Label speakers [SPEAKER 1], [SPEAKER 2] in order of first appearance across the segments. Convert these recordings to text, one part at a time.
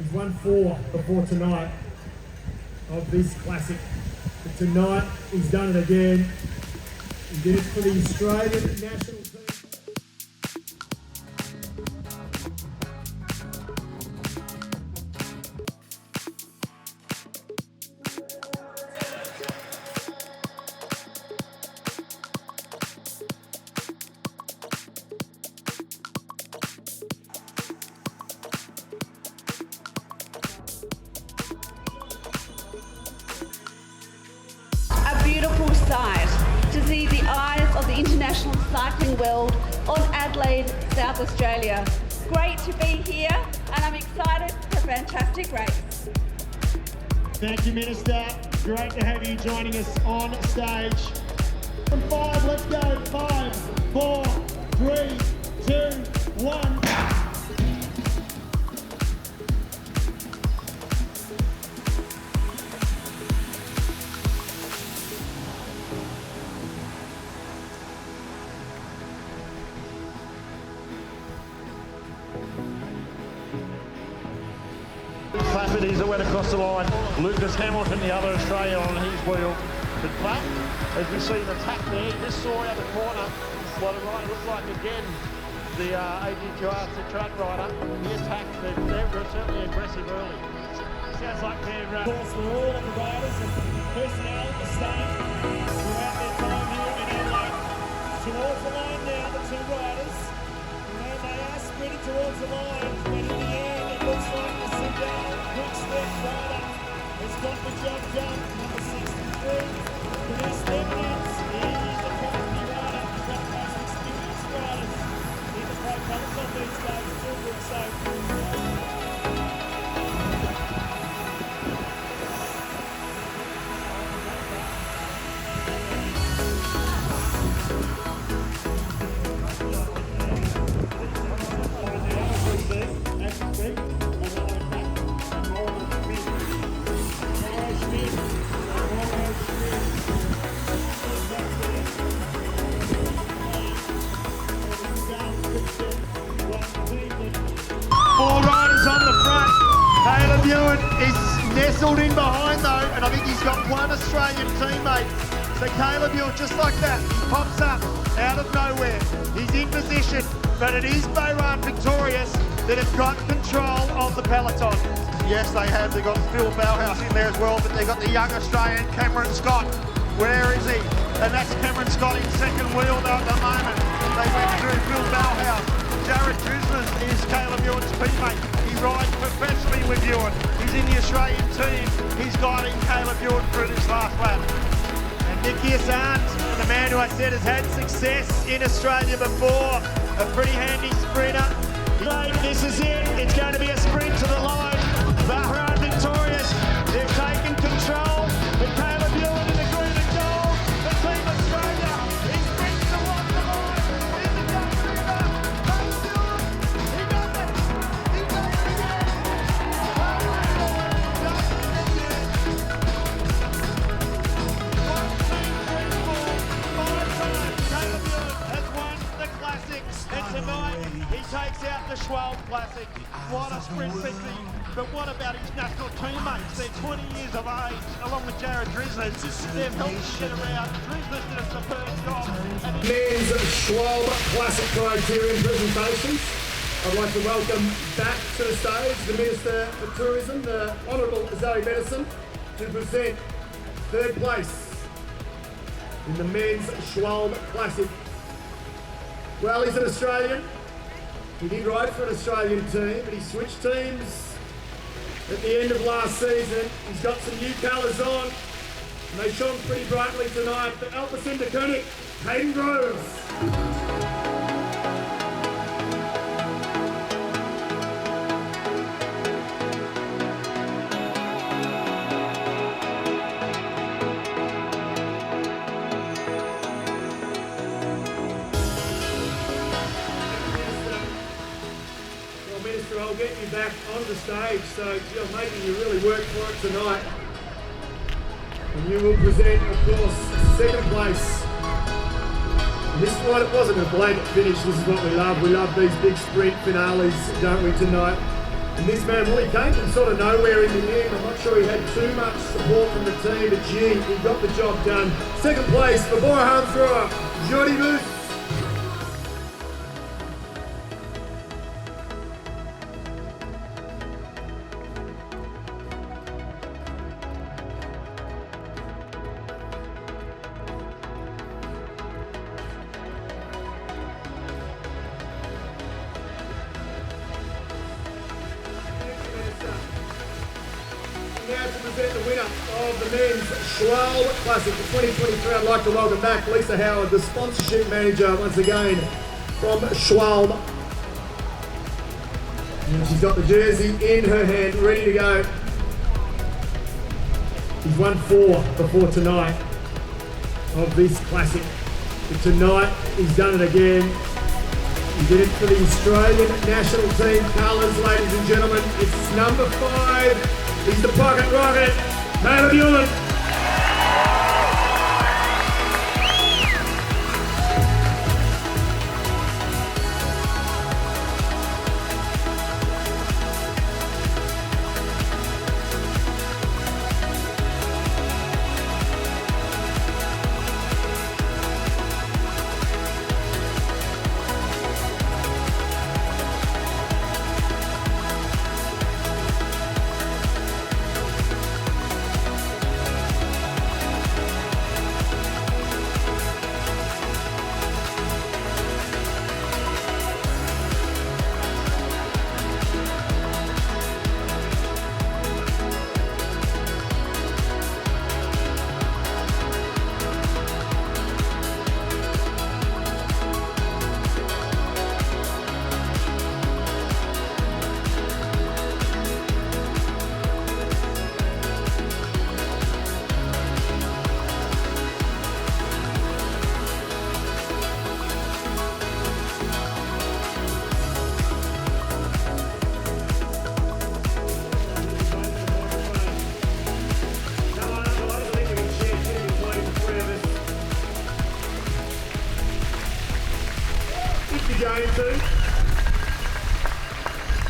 [SPEAKER 1] He's won 4 before tonight of this classic. But tonight, he's done it again. He did it for the Australian national team.
[SPEAKER 2] Beautiful sight to see the eyes of the international cycling world on Adelaide, South Australia. Great to be here and I'm excited for a fantastic race.
[SPEAKER 3] Thank you, Minister. Great to have you joining us on stage. From 5, let's go. 5, 4, 3, 2, 1.
[SPEAKER 4] Clapperties that went across the line. Lucas Hamilton, the other Australian on his wheel. But Clapp, as we see the attack there, he just saw out the corner what it looked like again. The AG2R track rider, the attack, they were certainly aggressive early. Sounds like they're
[SPEAKER 3] Of course, for all of the riders and personnel at the start throughout their time here in Adelaide. Towards the line now, the 2 riders. And they are sprinting towards the line, but in the end, it looks like the Seagal quick step rider has got the job done. Number 63, Dennis Stevenage. He is a company rider. He's got the most experienced riders in the pro peloton these days. It's all good safe.
[SPEAKER 4] Ewan is nestled in behind though, and I think he's got one Australian teammate. So Caleb Ewan, just like that, he pops up out of nowhere. He's in position, but it is BORA Victorious that have got control of the peloton. Yes, they have. They've got Phil Bauhaus in there as well, but they've got the young Australian Cameron Scott. Where is he? And that's Cameron Scott in second wheel though at the moment. They went through Phil Bauhaus. Jared Drizzler is Caleb Ewan's teammate. He rides professionally with Ewan. He's in the Australian team. He's guiding Caleb Ewan through this last lap. And Meeus, the man who I said has had success in Australia before, a pretty handy sprinter. This is it. It's going to be a sprint to the line. BORA Victorious. They've taken control. With Caleb Ewan in the green and gold. The Team Australia. He sprints towards the line. Here's the jump river. Caleb Ewan. He does it. He does it again. Caleb Ewan does it again. 1, 2, 3, 4, 5 times. Caleb Ewan has won the Classic. And tonight he takes out the Schwalbe Classic. What a sprint victory. But what about his national teammates? They're 20 years of age, along with Jared Drizzler. They've helped him get around. Drizzler did a superb job.
[SPEAKER 1] Meeus Schwalbe Classic criterion presentations. I'd like to welcome back to the stage the Minister for Tourism, the Honourable Zoe Medicine, to present third place in the Men's Schwalbe Classic. Well, he's an Australian. He did ride for an Australian team, but he switched teams at the end of last season. He's got some new colours on, and they shone pretty brightly tonight. The ALPECIN-DECEUNINK, Kaden Groves. Minister, I'll get you back on the stage, so I'm making you really work for it tonight. And you will present, of course, second place. And this one, it wasn't a blanket finish, this is what we love. We love these big sprint finales, don't we, tonight? And this man, well, he came from sort of nowhere in the end. I'm not sure he had too much support from the team, but gee, he got the job done. Second place for BORA-HANSGROHE, Jordi. Now to present the winner of the men's Schwalbe Classic for 2023, I'd like to welcome back Lisa Howard, the sponsorship manager once again from Schwalbe. And she's got the jersey in her hand, ready to go. He's won 4 before tonight of this classic. But tonight he's done it again. He did it for the Australian national team colours, ladies and gentlemen. It's number 5. He's the pocket rocket, Kaden.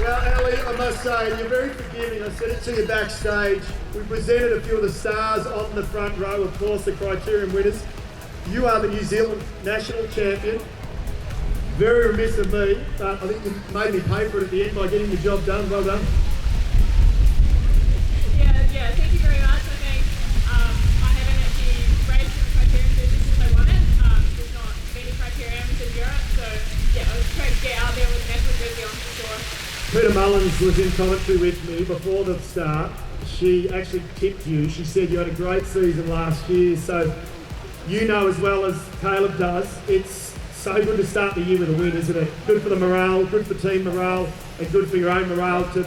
[SPEAKER 1] Well, Ali, I must say, you're very forgiving. I said it to you backstage. We presented a few of the stars on the front row, of course, the criterium winners. You are the New Zealand national champion. Very remiss of me, but I think you made me pay for it at the end by getting your job done. Well done.
[SPEAKER 5] Yeah, thank you very much. I think I haven't actually raced in the criterium series since I won it. There's not many criteriums in Europe, so yeah, I was trying to get out there with the national jersey on for sure.
[SPEAKER 1] Peter Mullins was in commentary with me before the start. She actually tipped you. She said you had a great season last year, so you know as well as Caleb does, it's so good to start the year with a win, isn't it? Good for the morale, good for team morale, and good for your own morale to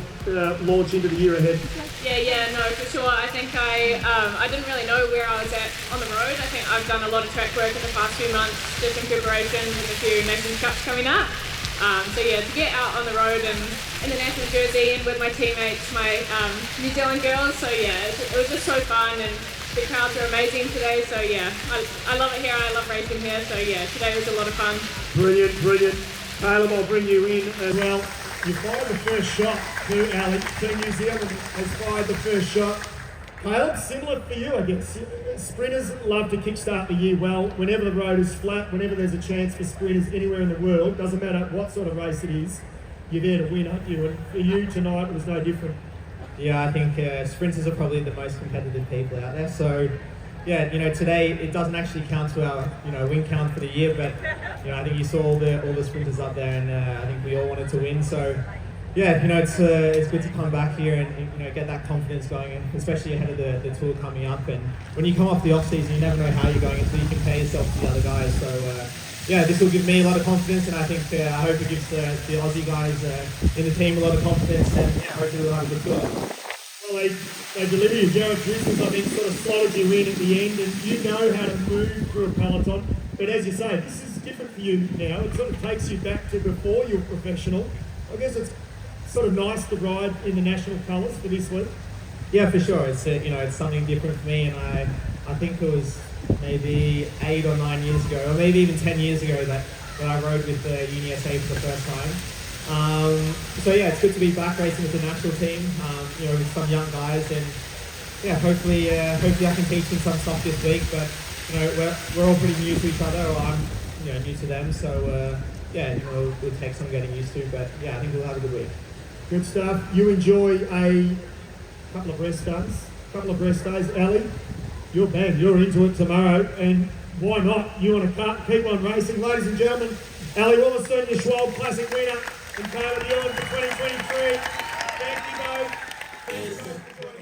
[SPEAKER 1] launch into the year ahead.
[SPEAKER 5] Yeah, no, for sure. I think I didn't really know where I was at on the road. I think I've done a lot of track work in the past few months, just in preparation with a few Nations Cups coming up. So yeah, to get out on the road and in the national jersey and with my teammates, my New Zealand girls, so yeah, it was just so fun, and the crowds are amazing today, so yeah, I love it here, I love racing here, so yeah, today was a lot of fun.
[SPEAKER 1] Brilliant. Caleb, I'll bring you in as well. You fired the first shot to Ali. Team New Zealand has fired the first shot. Caleb, similar for you, I guess. Sprinters love to kickstart the year well. Whenever the road is flat, whenever there's a chance for sprinters anywhere in the world, doesn't matter what sort of race it is, you're there to win, aren't you? And for you tonight, it was no different.
[SPEAKER 6] Yeah, I think sprinters are probably the most competitive people out there. So, yeah, today it doesn't actually count to our win count for the year, but I think you saw all the sprinters up there, and I think we all wanted to win. So, yeah, it's good to come back here and get that confidence going, especially ahead of the tour coming up. And when you come off the off season, you never know how you're going until you compare yourself to the other guys. So. Yeah, this will give me a lot of confidence, and I think I hope it gives the Aussie guys in the team a lot of confidence, and hopefully we'll have a good tour.
[SPEAKER 1] Well, they delivered you. Jared Christmas, I think, sort of slotted you in at the end, and you know how to move through a peloton. But as you say, this is different for you now. It sort of takes you back to before you were professional. I guess it's sort of nice to ride in the national colours for this week.
[SPEAKER 6] Yeah, for sure. It's it's something different for me, and I think it was maybe 8 or 9 years ago, or maybe even 10 years ago that I rode with the UNISA for the first time. So yeah, it's good to be back racing with the national team. You know, with some young guys, and yeah, hopefully I can teach them some stuff this week. But you know, we're all pretty new to each other, or I'm new to them. So yeah, we'll take some getting used to. But yeah, I think we'll have a good week.
[SPEAKER 1] Good stuff. You enjoy a couple of rest days. Ellie, you're bang. You're into it tomorrow, and why not? You want to keep on racing, ladies and gentlemen. Ellie Williston, your Schwalbe Classic winner, and Kaden, the Ewan for 2023. Thank you both.